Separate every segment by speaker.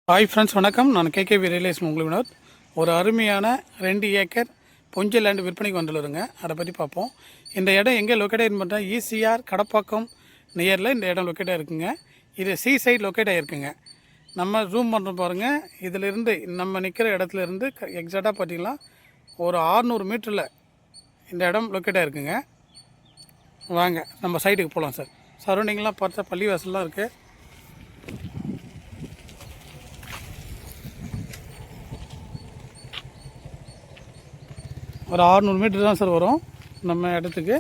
Speaker 1: Hi friends, வணக்கம். நான் KKV real உங்கள் வினோத். ஒரு அருமையான 2 ஏக்கர் பொஞ்சல் லேண்டு விற்பனைக்கு வந்துள்ளதுங்க. அதை பற்றி பார்ப்போம். இந்த இடம் எங்கே லொக்கேட் பண்ணுறேன், ஈசிஆர் கடப்பாக்கம் நியரில் இந்த இடம் லொக்கேட் ஆகிருக்குங்க. இது சி சைட் லொக்கேட் ஆகிருக்குங்க. நம்ம ஜூம் பண்ணுறோம் பாருங்கள். இதிலிருந்து நம்ம நிற்கிற இடத்துலேருந்து எக்ஸாக்டாக பார்த்திங்கன்னா ஒரு 600 மீட்டரில் இந்த இடம் லொக்கேட் ஆகிருக்குங்க. வாங்க நம்ம சைட்டுக்கு போகலாம் சார். சரௌண்டிங்லாம் பார்த்தா பள்ளிவாசல்லாம் இருக்குது. ஒரு 600 மீட்டர் தான் சார் வரும் நம்ம இடத்துக்கு.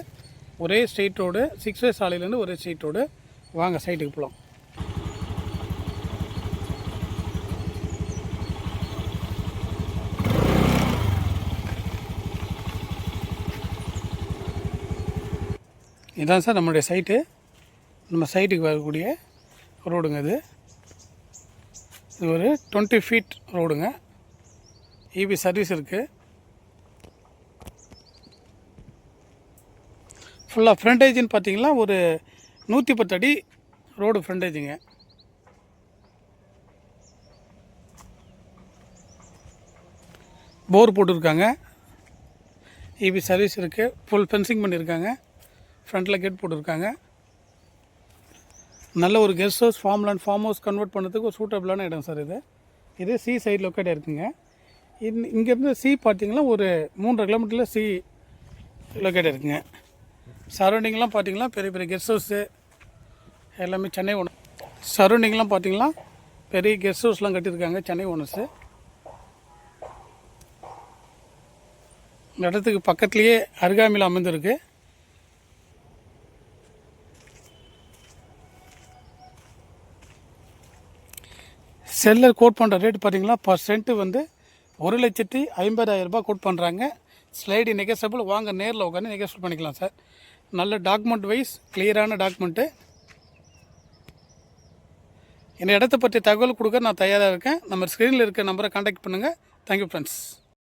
Speaker 1: ஒரே ஸ்ட்ரெயிட் ரோடு, 6 வே சாலையிலேருந்து ஒரே ஸ்ட்ரெயிட் ரோடு. வாங்க சைட்டுக்கு போகலாம். இதுதான் சார் நம்மளுடைய சைட்டு. நம்ம சைட்டுக்கு வரக்கூடிய ரோடுங்க இது. இது ஒரு 20 ஃபீட் ரோடுங்க. இபி சர்வீஸ் இருக்குது. ஃபுல்லாக ஃப்ரண்டேஜின்னு பார்த்தீங்கன்னா ஒரு 110 அடி ரோடு ஃப்ரண்டேஜுங்க. போர் போட்டிருக்காங்க. இபி சர்வீஸ் இருக்குது. ஃபுல் ஃபென்சிங் பண்ணியிருக்காங்க. ஃப்ரண்ட்டில் கேட் போட்டிருக்காங்க. நல்ல ஒரு guest house, farm house convert பண்ணுறதுக்கு ஒரு சூட்டபிளான இடம் சார் இது. இது சி சைடு லொக்கேட் இருக்குங்க. இங்கேருந்து சி பார்த்தீங்கன்னா ஒரு 3.5 கிலோமீட்டரில் சி லொக்கேட் இருக்குங்க. சரௌண்டிங்லாம் பார்த்தீங்கன்னா பெரிய பெரிய கெஸ்ட் ஹவுஸு எல்லாமே சென்னை ஓனர். சரௌண்டிங்லாம் பார்த்தீங்கன்னா பெரிய கெஸ்ட் ஹவுஸ்லாம் கட்டியிருக்காங்க சென்னை ஓனர்ஸு. இடத்துக்கு பக்கத்துலேயே அருகாமையில் அமைந்திருக்கு. செல்லர் கோட் பண்ணுற ரேட் பார்த்தீங்கன்னா பர் சென்ட்டு வந்து 1,50,000 ரூபாய் கோட் பண்ணுறாங்க. ஸ்லைடு நெகசபிள். வாங்க நேரில் உட்காந்து நெகசபிள் பண்ணிக்கலாம் சார். நல்ல டாக்குமெண்ட் வைஸ் கிளியரான டாக்குமெண்ட்டு. இந்த இடத்த பற்றி தகவல் கொடுக்க நான் தயாராக இருக்கேன். நம்ம ஸ்க்ரீனில் இருக்க நம்பரை கான்டாக்ட் பண்ணுங்கள். Thank you friends.